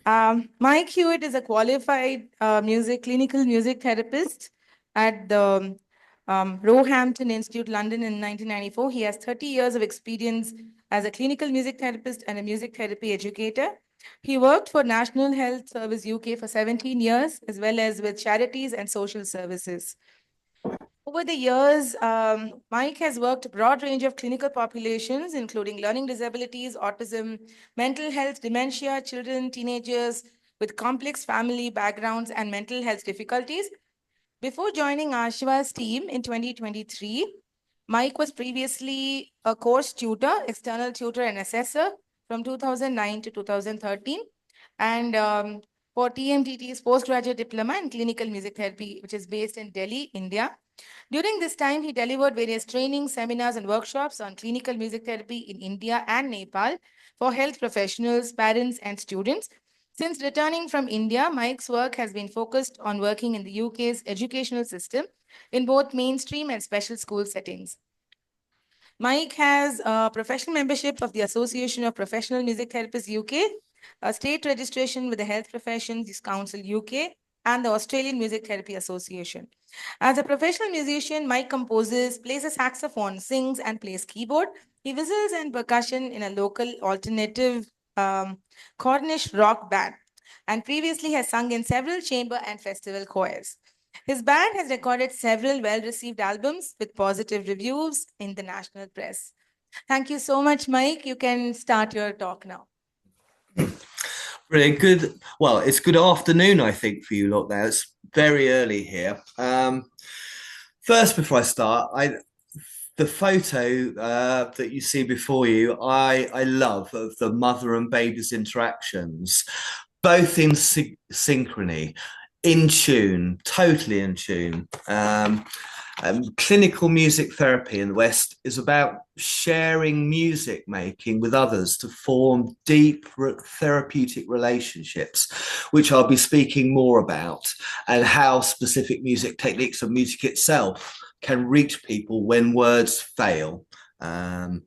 Mike Hewitt is a qualified clinical music therapist at the Roehampton Institute, London in 1994. He has 30 years of experience as a clinical music therapist and a music therapy educator. He worked for National Health Service UK for 17 years, as well as with charities and social services. Over the years, Mike has worked a broad range of clinical populations, including learning disabilities, autism, mental health, dementia, children, teenagers with complex family backgrounds and mental health difficulties. Before joining Ashiva's team in 2023, Mike was previously a course tutor, external tutor, and assessor from 2009 to 2013, and for TMTT's postgraduate diploma in clinical music therapy, which is based in Delhi, India. During this time, he delivered various trainings, seminars, and workshops on clinical music therapy in India and Nepal for health professionals, parents, and students. Since returning from India, Mike's work has been focused on working in the UK's educational system in both mainstream and special school settings. Mike has a professional membership of the Association of Professional Music Therapists UK, a state registration with the Health Professions Council UK, and the Australian Music Therapy Association. As a professional musician, Mike composes, plays a saxophone, sings, and plays keyboard. He whistles and percussion in a local alternative Cornish rock band, and previously has sung in several chamber and festival choirs. His band has recorded several well-received albums with positive reviews in the national press. Thank you so much, Mike. You can start your talk now. Brilliant. Good. Well, it's good afternoon, I think, for you lot now. It's very early here. First, before I start, the photo that you see before you, I love of the mother and baby's interactions, both in synchrony, in tune, totally in tune. Clinical music therapy in the West is about sharing music making with others to form deep therapeutic relationships, which I'll be speaking more about, and how specific music techniques and music itself can reach people when words fail. So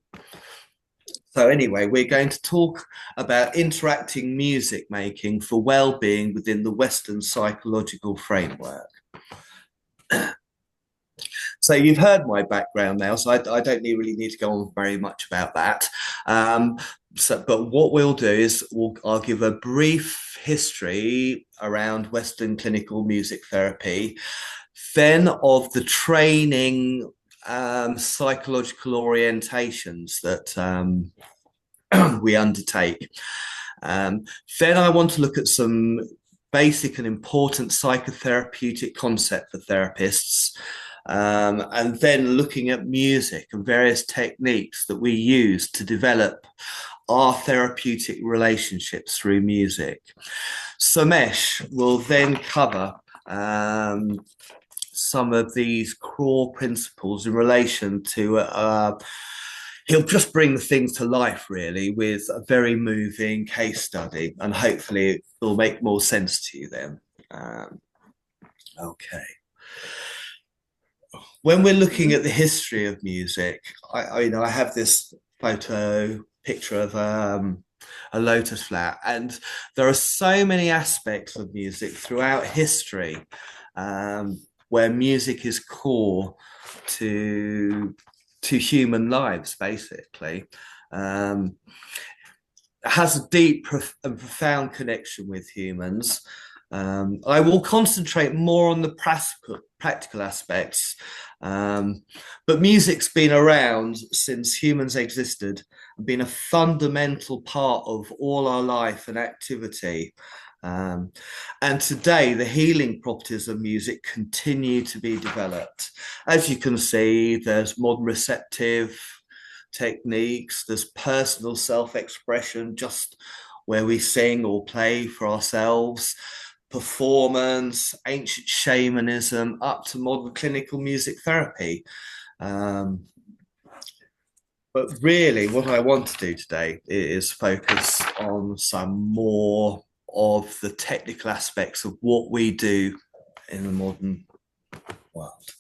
anyway, we're going to talk about interacting music making for well-being within the Western psychological framework. So you've heard my background now, so I don't really need to go on very much about that. But what we'll do is I'll give a brief history around Western clinical music therapy, then of the training psychological orientations that we undertake. Then I want to look at some basic and important psychotherapeutic concept for therapists, and then looking at music and various techniques that we use to develop our therapeutic relationships through music. Somesh will then cover some of these core principles in relation to he'll just bring things to life really with a very moving case study, and hopefully it will make more sense to you then. Okay. When we're looking at the history of music, I have this picture of a lotus flower, and there are so many aspects of music throughout history where music is core to human lives, basically. It has a deep and profound connection with humans. I will concentrate more on the practical aspects, but music's been around since humans existed and been a fundamental part of all our life and activity. And today, the healing properties of music continue to be developed. As you can see, there's modern receptive techniques, there's personal self-expression, just where we sing or play for ourselves, performance, ancient shamanism, up to modern clinical music therapy. But really, what I want to do today is focus on some more of the technical aspects of what we do in the modern world.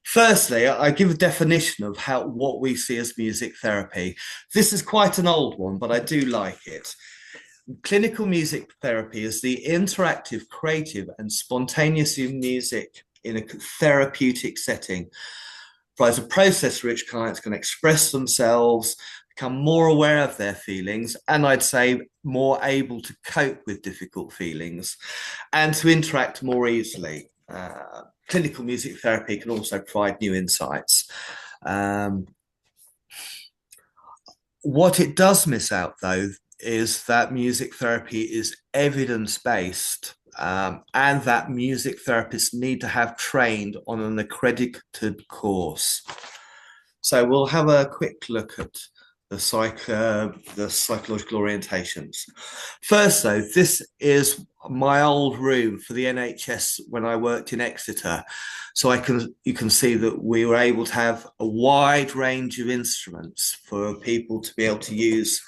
Firstly, I give a definition of what we see as music therapy. This is quite an old one, but I do like it. Clinical music therapy is the interactive, creative, and spontaneous music in a therapeutic setting. Provides a process through which clients can express themselves, become more aware of their feelings, and I'd say more able to cope with difficult feelings and to interact more easily. Clinical music therapy can also provide new insights. What it does miss out, though, is that music therapy is evidence-based, and that music therapists need to have trained on an accredited course. So we'll have a quick look at the psychological orientations. First, though, this is my old room for the NHS when I worked in Exeter. So you can see that we were able to have a wide range of instruments for people to be able to use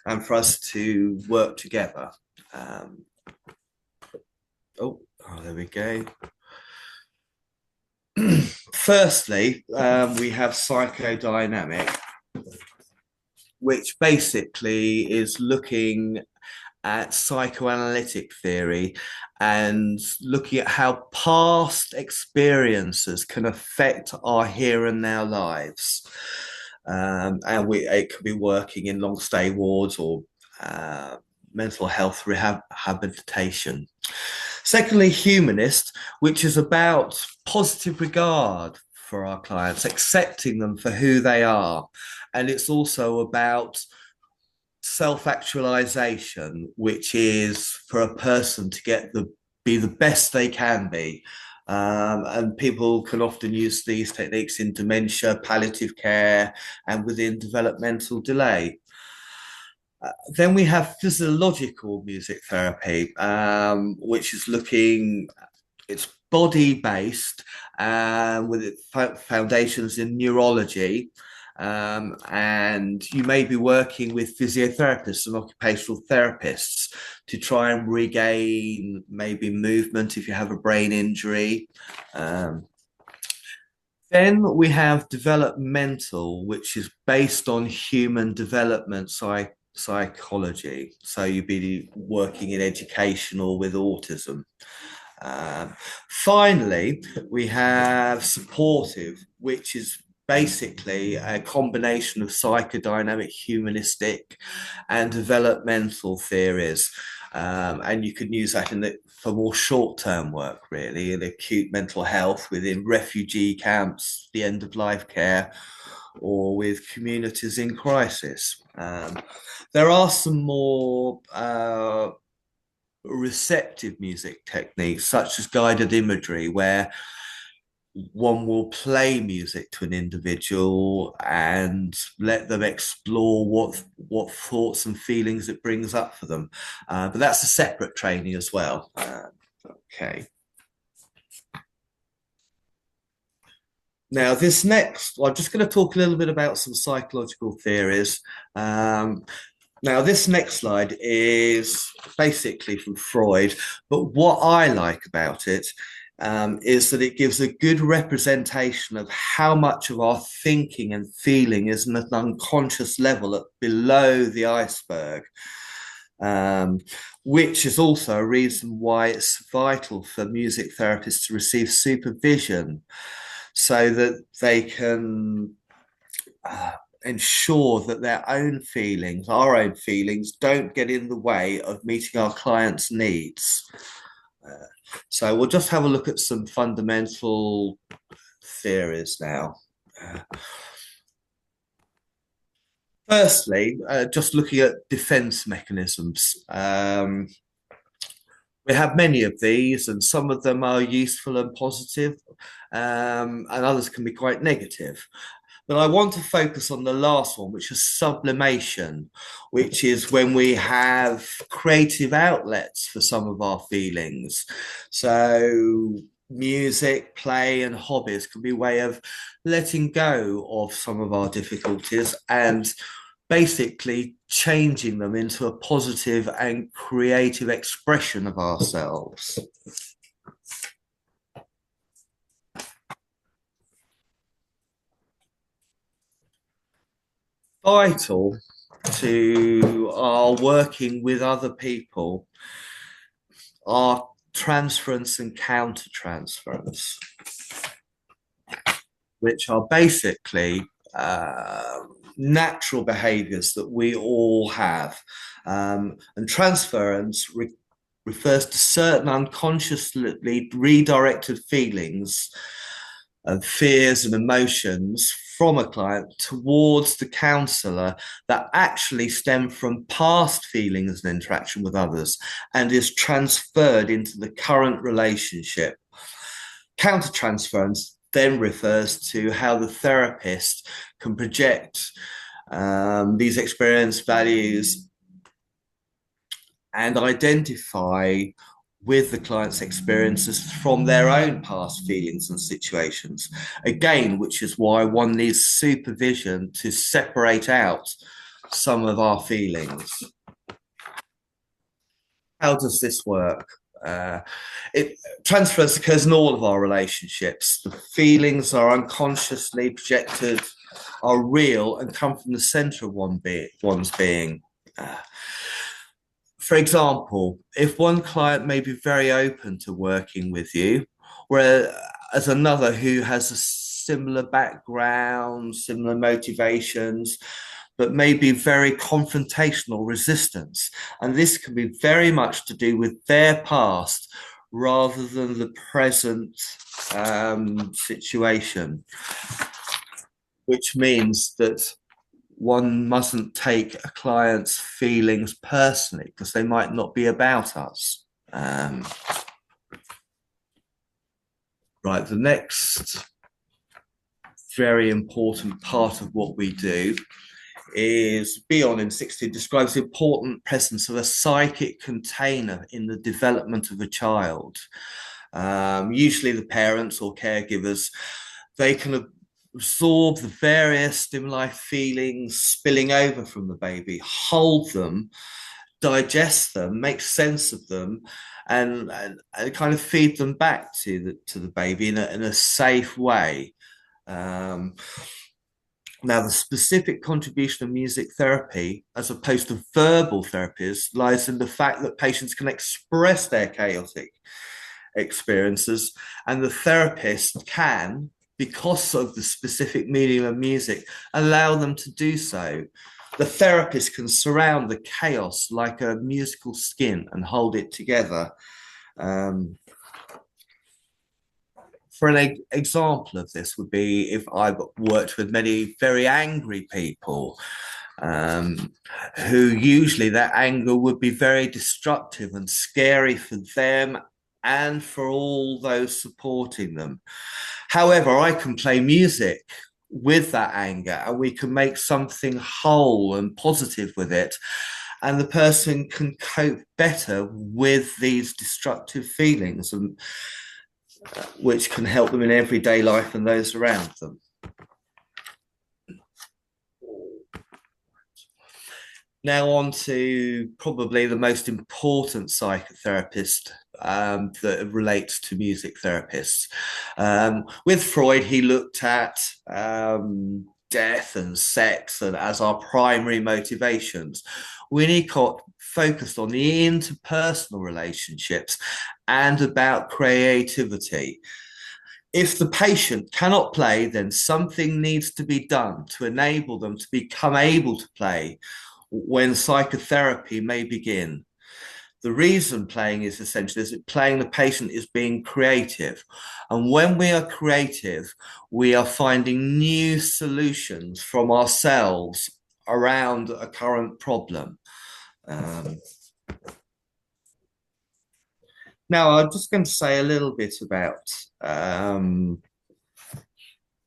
and for us to work together. There we go. Firstly, we have psychodynamic, which basically is looking at psychoanalytic theory and looking at how past experiences can affect our here and now lives. It could be working in long stay wards or mental health rehabilitation. Secondly, humanist, which is about positive regard for our clients, accepting them for who they are. And it's also about self-actualization, which is for a person to be the best they can be. And people can often use these techniques in dementia, palliative care, and within developmental delay. Then we have physiological music therapy, which is it's body-based with foundations in neurology. And you may be working with physiotherapists and occupational therapists to try and regain maybe movement if you have a brain injury. Then we have developmental, which is based on human development psychology. So you'd be working in education or with autism. Finally, we have supportive, which is basically a combination of psychodynamic, humanistic, and developmental theories. And you can use that for more short-term work, really, in acute mental health within refugee camps, the end-of-life care, or with communities in crisis. There are some more receptive music techniques, such as guided imagery, where one will play music to an individual and let them explore what thoughts and feelings it brings up for them. But that's a separate training as well. Okay. Now, I'm just going to talk a little bit about some psychological theories. Now, this next slide is basically from Freud, but what I like about it is that it gives a good representation of how much of our thinking and feeling is at an unconscious level below the iceberg, which is also a reason why it's vital for music therapists to receive supervision so that they can ensure that our own feelings, don't get in the way of meeting our clients' needs. So we'll just have a look at some fundamental theories now. Firstly, just looking at defense mechanisms. We have many of these, and some of them are useful and positive, and others can be quite negative. But I want to focus on the last one, which is sublimation, which is when we have creative outlets for some of our feelings. So music, play, and hobbies can be a way of letting go of some of our difficulties and basically changing them into a positive and creative expression of ourselves. Vital to our working with other people are transference and countertransference, which are basically natural behaviors that we all have. And transference refers to certain unconsciously redirected feelings and fears and emotions from a client towards the counsellor that actually stem from past feelings and interaction with others and is transferred into the current relationship. Countertransference then refers to how the therapist can project these experience values and identify with the client's experiences from their own past feelings and situations. Again, which is why one needs supervision to separate out some of our feelings. How does this work? Transference occurs in all of our relationships. The feelings are unconsciously projected, are real, and come from the center of one's being. For example, if one client may be very open to working with you, whereas another who has a similar background, similar motivations, but may be very confrontational resistance. And this can be very much to do with their past rather than the present situation, which means that one mustn't take a client's feelings personally because they might not be about us. Right, the next very important part of what we do is Bion in 16 describes the important presence of a psychic container in the development of a child. Usually the parents or caregivers, they can absorb the various stimuli, feelings spilling over from the baby, hold them, digest them, make sense of them, and kind of feed them back to the baby in a safe way. Now, the specific contribution of music therapy, as opposed to verbal therapies, lies in the fact that patients can express their chaotic experiences, and the therapist can, because of the specific medium of music, allow them to do so. The therapist can surround the chaos like a musical skin and hold it together. For an example of this would be if I worked with many very angry people, who usually their anger would be very destructive and scary for them and for all those supporting them. However, I can play music with that anger and we can make something whole and positive with it. And the person can cope better with these destructive feelings, and which can help them in everyday life and those around them. Now on to probably the most important psychotherapist that relates to music therapists. With Freud, he looked at death and sex and as our primary motivations. Winnicott focused on the interpersonal relationships and about creativity. If the patient cannot play, then something needs to be done to enable them to become able to play when psychotherapy may begin. The reason playing is essential is that playing the patient is being creative. And when we are creative, we are finding new solutions from ourselves around a current problem. Now, I'm just going to say a little bit about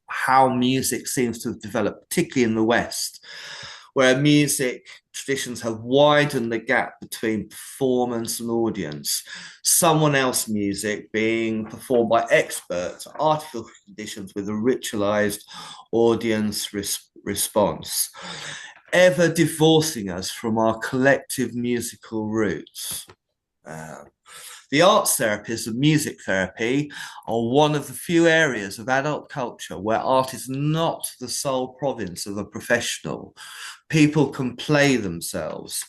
how music seems to have developed, particularly in the West, where music traditions have widened the gap between performance and audience. Someone else's music being performed by experts, artificial conditions with a ritualized audience response, ever divorcing us from our collective musical roots. The arts therapies and music therapy are one of the few areas of adult culture where art is not the sole province of a professional. People can play themselves.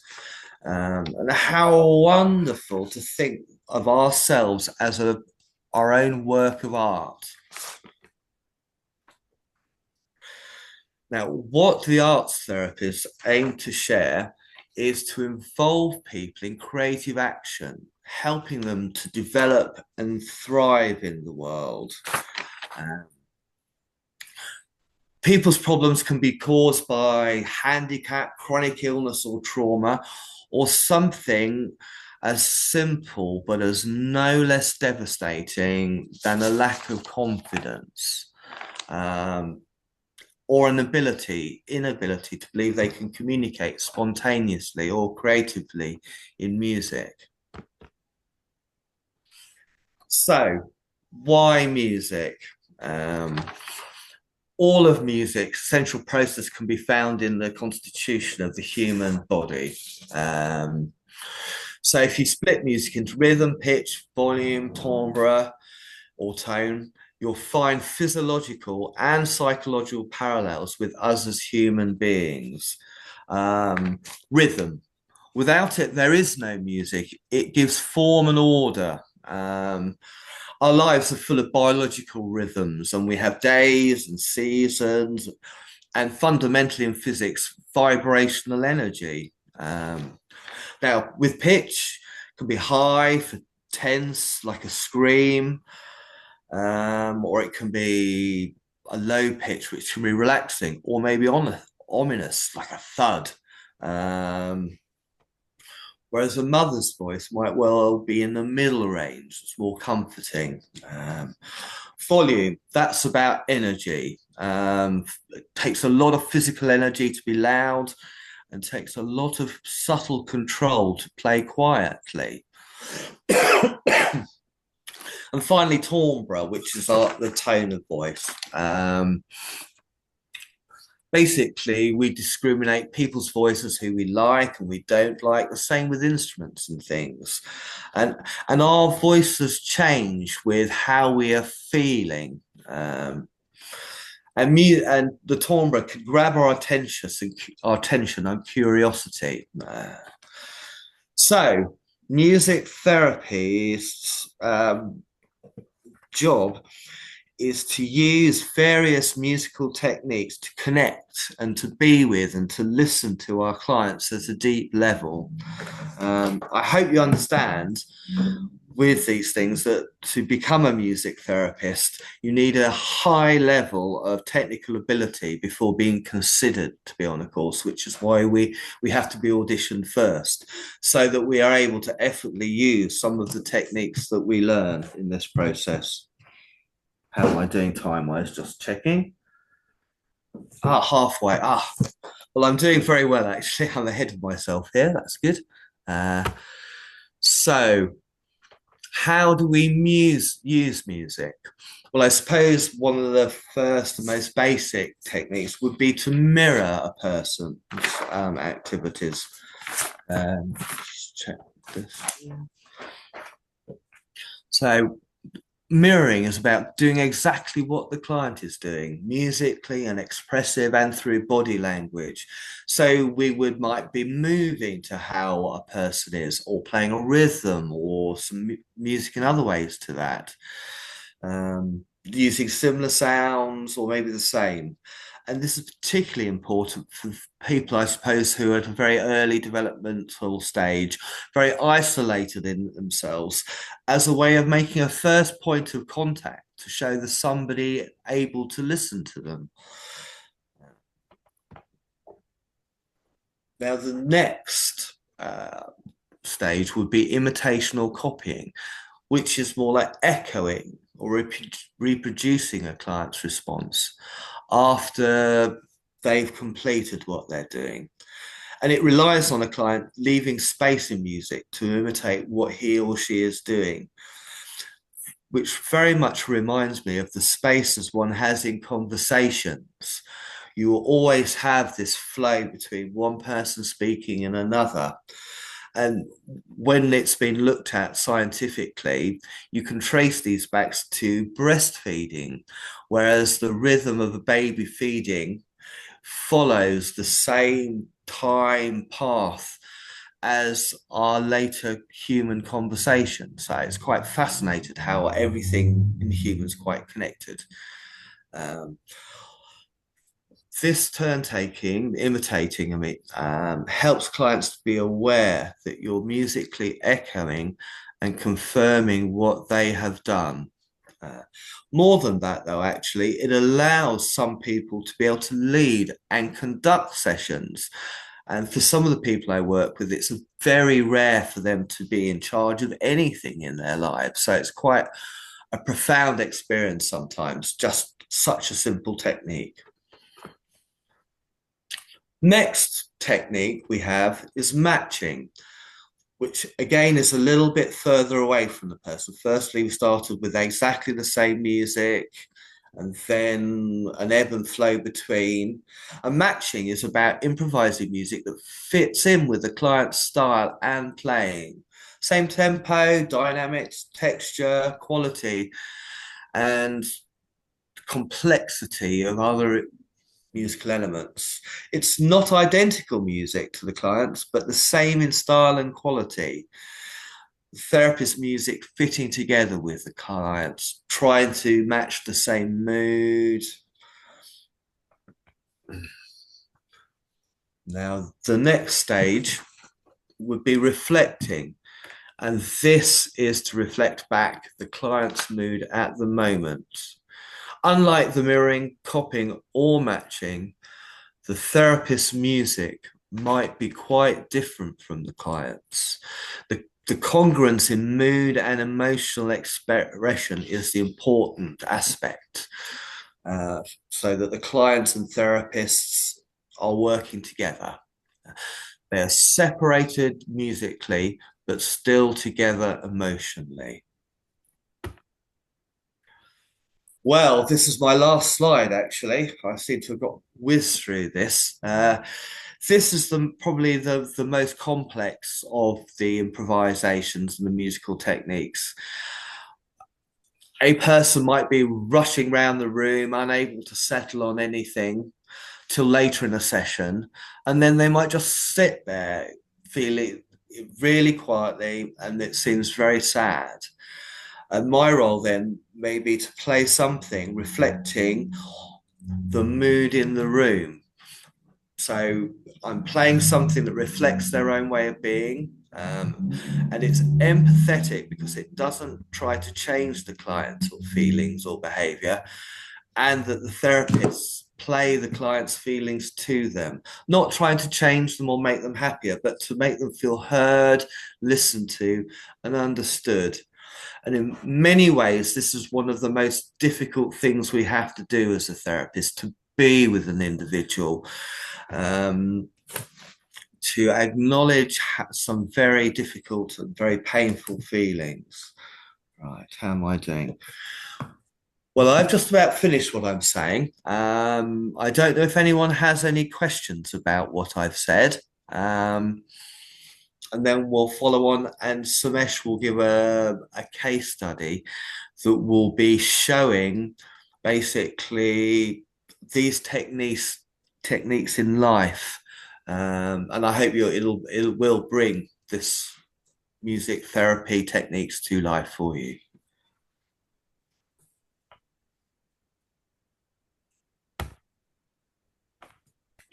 And how wonderful to think of ourselves as our own work of art. Now, what the arts therapists aim to share is to involve people in creative action, helping them to develop and thrive in the world. People's problems can be caused by handicap, chronic illness, or trauma, or something as simple but as no less devastating than a lack of confidence. Or an inability to believe they can communicate spontaneously or creatively in music. So, why music? All of music's central process can be found in the constitution of the human body. So, if you split music into rhythm, pitch, volume, timbre, or tone, you'll find physiological and psychological parallels with us as human beings. Rhythm. Without it, there is no music. It gives form and order. Our lives are full of biological rhythms, and we have days and seasons, and fundamentally in physics, vibrational energy. Now, with pitch, it can be high for tense, like a scream. Or it can be a low pitch, which can be relaxing, or maybe ominous, like a thud. Whereas a mother's voice might well be in the middle range, it's more comforting. Volume, that's about energy. It takes a lot of physical energy to be loud and takes a lot of subtle control to play quietly. And finally, timbre, which is the tone of voice. Basically, we discriminate people's voices, who we like and we don't like, the same with instruments and things. And our voices change with how we are feeling. And the timbre can grab our attention and curiosity. So, music therapy's job is to use various musical techniques to connect and to be with and to listen to our clients at a deep level. I hope you understand with these things that to become a music therapist, you need a high level of technical ability before being considered to be on a course, which is why we have to be auditioned first, so that we are able to effortlessly use some of the techniques that we learn in this process. How am I doing time-wise? Just checking. Halfway. Well, I'm doing very well, actually. I'm ahead of myself here. That's good. So, how do we use music? Well, I suppose one of the first and most basic techniques would be to mirror a person's activities. Just check this. So, mirroring is about doing exactly what the client is doing, musically and expressive and through body language. So we might be moving to how a person is, or playing a rhythm or some music in other ways to that. Using similar sounds or maybe the same. And this is particularly important for people, I suppose, who are at a very early developmental stage, very isolated in themselves, as a way of making a first point of contact to show there's somebody able to listen to them. Now, the next stage would be imitational copying, which is more like echoing or reproducing a client's response after they've completed what they're doing. And it relies on a client leaving space in music to imitate what he or she is doing, which very much reminds me of the spaces one has in conversations. You will always have this flow between one person speaking and another. And when it's been looked at scientifically, you can trace these back to breastfeeding, whereas the rhythm of a baby feeding follows the same time path as our later human conversation. So it's quite fascinating how everything in humans is quite connected. Um, this turn taking, imitating, helps clients to be aware that you're musically echoing and confirming what they have done. More than that, though, actually, it allows some people to be able to lead and conduct sessions. And for some of the people I work with, it's very rare for them to be in charge of anything in their lives. So it's quite a profound experience sometimes, just such a simple technique. Next technique we have is matching, which again is a little bit further away from the person. Firstly, we started with exactly the same music and then an ebb and flow between. And matching is about improvising music that fits in with the client's style and playing. Same tempo, dynamics, texture, quality, and complexity of other musical elements. It's not identical music to the clients, but the same in style and quality. Therapist music fitting together with the clients, trying to match the same mood. Now, the next stage would be reflecting. And this is to reflect back the client's mood at the moment. Unlike the mirroring, copying, or matching, the therapist's music might be quite different from the client's. The congruence in mood and emotional expression is the important aspect, so that the clients and therapists are working together. They are separated musically, but still together emotionally. Well, this is my last slide, actually. I seem to have got whizzed through this. This is probably the most complex of the improvisations and the musical techniques. A person might be rushing around the room, unable to settle on anything till later in a session, and then they might just sit there feeling really quietly, and it seems very sad. And my role then may be to play something reflecting the mood in the room. So I'm playing something that reflects their own way of being. And it's empathetic because it doesn't try to change the client's feelings or behavior, and that the therapists play the client's feelings to them, not trying to change them or make them happier, but to make them feel heard, listened to, and understood. And in many ways, this is one of the most difficult things we have to do as a therapist, to be with an individual, to acknowledge some very difficult and very painful feelings. Right, how am I doing? Well, I've just about finished what I'm saying. I don't know if anyone has any questions about what I've said. And then we'll follow on, and Somesh will give a case study that will be showing basically these techniques in life. And I hope it will bring this music therapy techniques to life for you.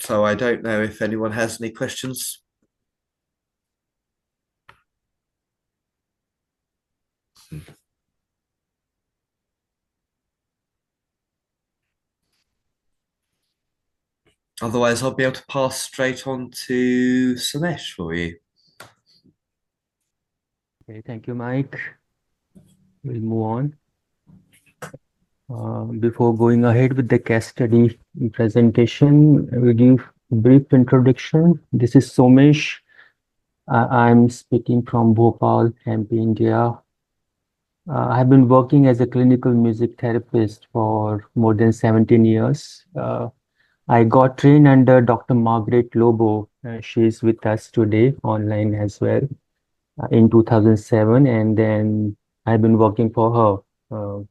So I don't know if anyone has any questions. Otherwise, I'll be able to pass straight on to Somesh for you. Okay, thank you, Mike. We'll move on. Before going ahead with the case study presentation, I will give a brief introduction. This is Somesh. I'm speaking from Bhopal, MP, India. I have been working as a clinical music therapist for more than 17 years. I got trained under Dr. Margaret Lobo. She is with us today online as well in 2007, and then I've been working for her.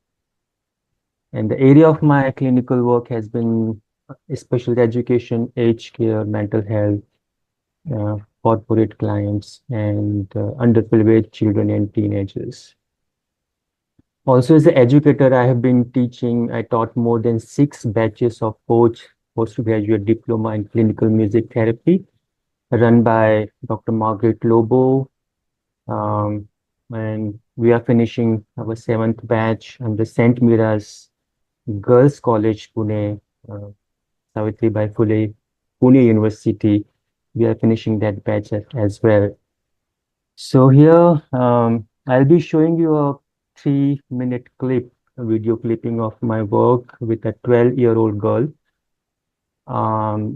And the area of my clinical work has been special education, aged care, mental health, corporate clients, and underprivileged children and teenagers. Also, as an educator, I have been teaching. I taught more than 6 batches of postgraduate diploma in clinical music therapy, run by Dr. Margaret Lobo. And we are finishing our 7th batch on the St. Mira's Girls College, Pune, Savitribai Phule, Pune University. We are finishing that batch as well. So here, I'll be showing you a 3-minute clip, a video clipping of my work with a 12-year-old girl.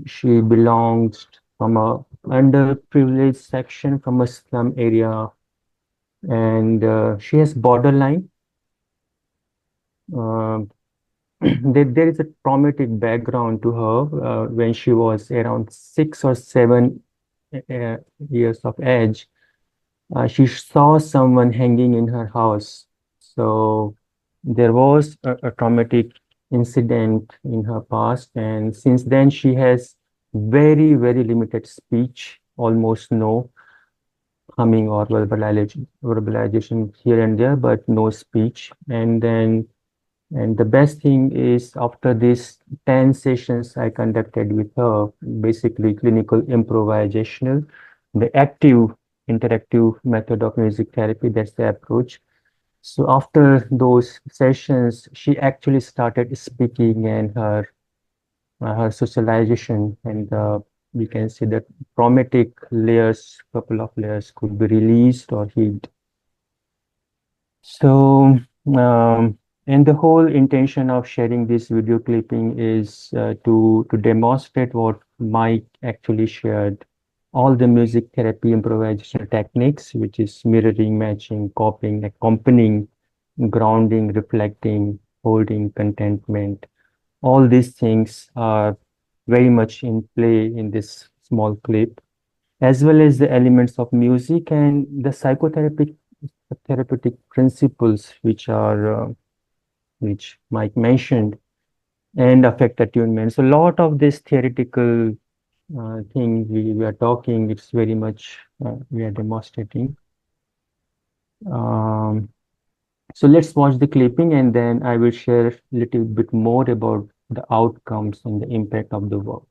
She belongs from a underprivileged section from a slum area, and she has borderline. There is a traumatic background to her. When she was around 6 or 7 years of age, she saw someone hanging in her house. So there was a traumatic incident in her past, and since then she has very, very limited speech, almost no humming or verbalization here and there, but no speech. And the best thing is, after these 10 sessions I conducted with her, basically clinical improvisational, the active interactive method of music therapy, that's the approach. So after those sessions, she actually started speaking, and her socialization, and we can say that traumatic layers, couple of layers, could be released or healed. So, and the whole intention of sharing this video clipping is to demonstrate what Mike actually shared. All the music therapy improvisational techniques, which is mirroring, matching, copying, accompanying, grounding, reflecting, holding, contentment. All these things are very much in play in this small clip, as well as the elements of music and the therapeutic principles which Mike mentioned, and affect attunement. So a lot of this theoretical thing we are talking, it's very much we are demonstrating. So let's watch the clipping, and then I will share a little bit more about the outcomes and the impact of the work.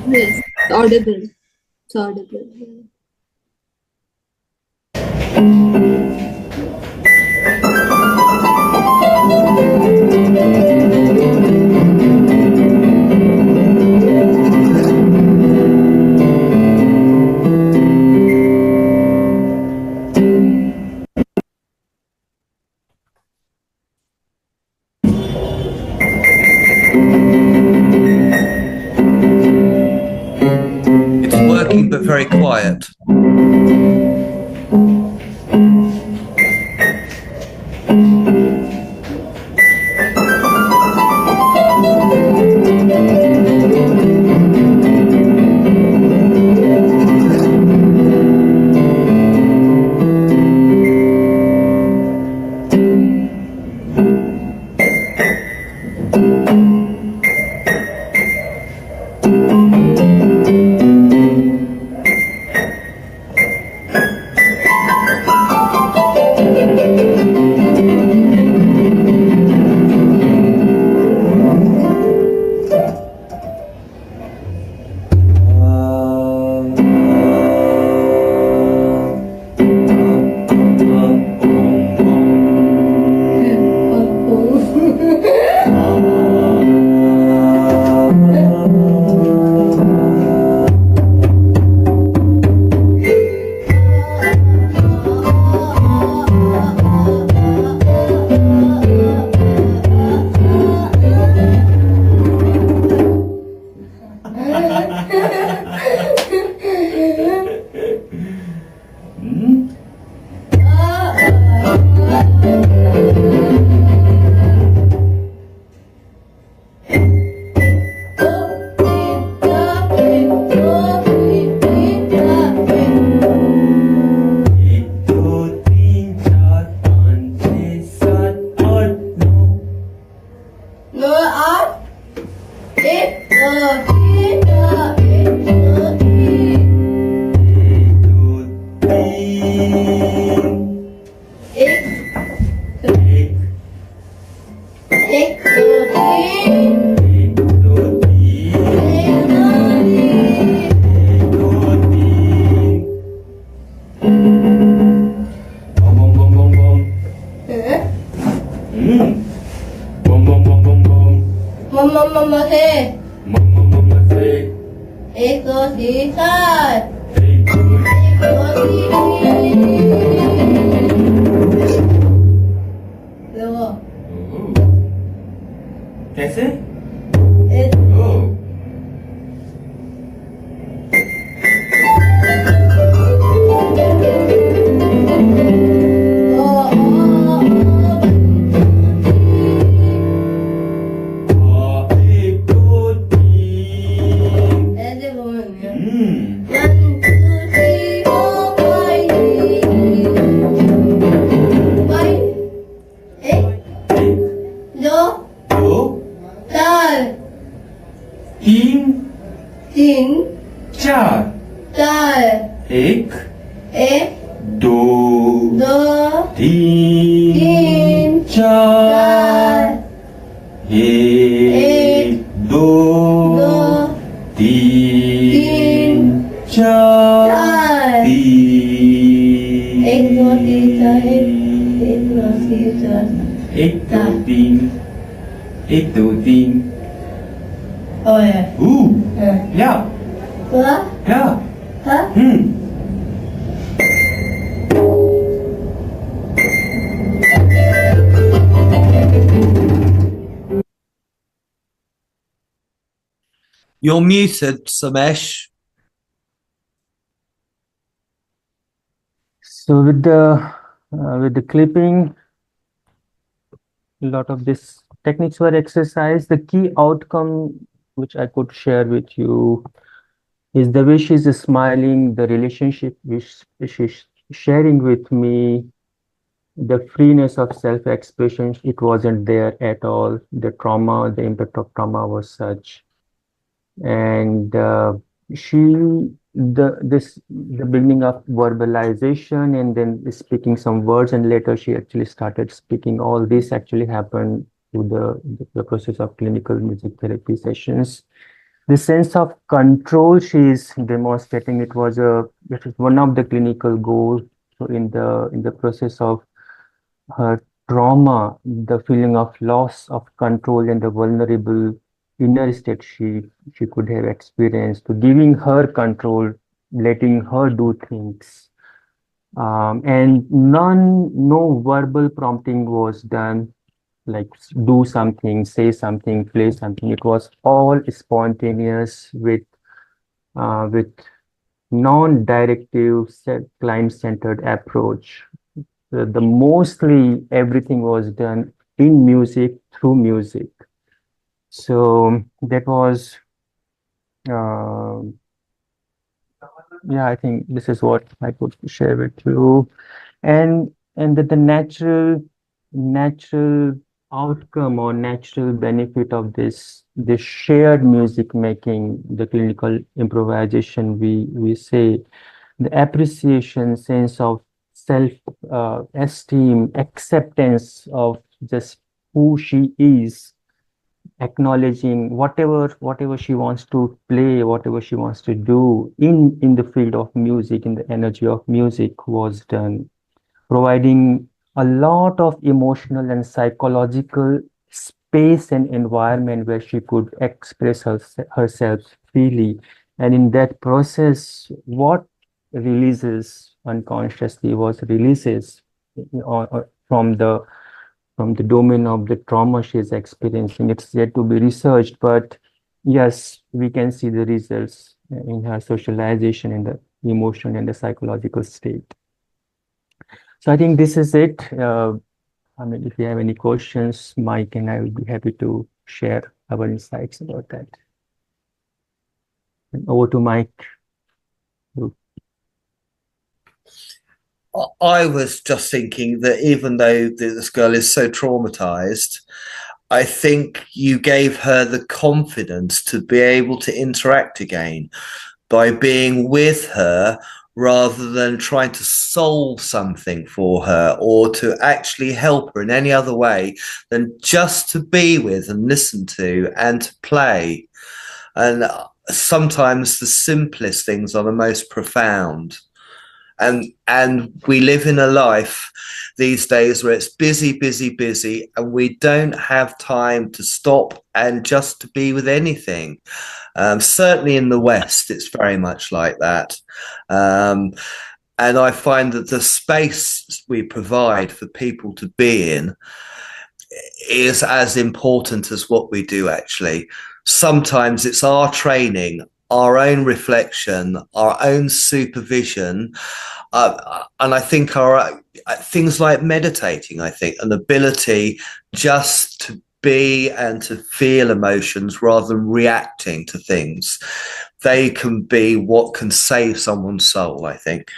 Yes, audible. It's audible. It's working, but very quiet. एक दो तीन चार Very good. एक दो तीन दो Oh. कैसे? एक Oh. एक दो तीन. ऐसे बोलना Hmm. 1 2 3 4 5 एक दो दो चार तीन तीन चार. चार एक एक दो दो तीन तीन चार. चार एक दो दो तीन चार. चार तीन. एक दो तीन चार एक दो तीन चार एक दो तीन. एक दो तीन. oh yeah Ja, Huh? ja. Huh? You're muted, Somesh. So with the clipping, a lot of these techniques were exercised. The key outcome which I could share with you is the way she's smiling, the relationship which she's sharing with me, the freeness of self-expression. It wasn't there at all. The trauma, the impact of trauma was such. And the beginning of verbalization and then speaking some words, and later she actually started speaking. All this actually happened through the process of clinical music therapy sessions. The sense of control she is demonstrating, it was one of the clinical goals. So in the process of her trauma, the feeling of loss of control and the vulnerable inner state she could have experienced, to giving her control, letting her do things. And no verbal prompting was done, like do something, say something, play something. It was all spontaneous with non-directive, client-centered approach. The mostly everything was done in music, through music. So that was, yeah, I think this is what I could share with you. And that the natural outcome or natural benefit of this shared music making, the clinical improvisation, we say, the appreciation, sense of self esteem, acceptance of just who she is, acknowledging whatever she wants to play, whatever she wants to do in the field of music, in the energy of music, was done, providing a lot of emotional and psychological space and environment where she could express herself freely. And in that process, what releases unconsciously was releases from the domain of the trauma she is experiencing. It's yet to be researched, but yes, we can see the results in her socialization, in the emotion and the psychological state. So I think this is it. I mean, if you have any questions, Mike and I will be happy to share our insights about that. And over to Mike. I was just thinking that even though this girl is so traumatized, I think you gave her the confidence to be able to interact again by being with her rather than trying to solve something for her or to actually help her in any other way than just to be with and listen to and to play. And sometimes the simplest things are the most profound. And we live in a life these days where it's busy, busy, busy, and we don't have time to stop and just to be with anything. Certainly in the West, it's very much like that. And I find that the space we provide for people to be in is as important as what we do, actually. Sometimes it's our training, our own reflection, our own supervision. And I think our things like meditating, I think, an ability just to be and to feel emotions rather than reacting to things, they can be what can save someone's soul, I think.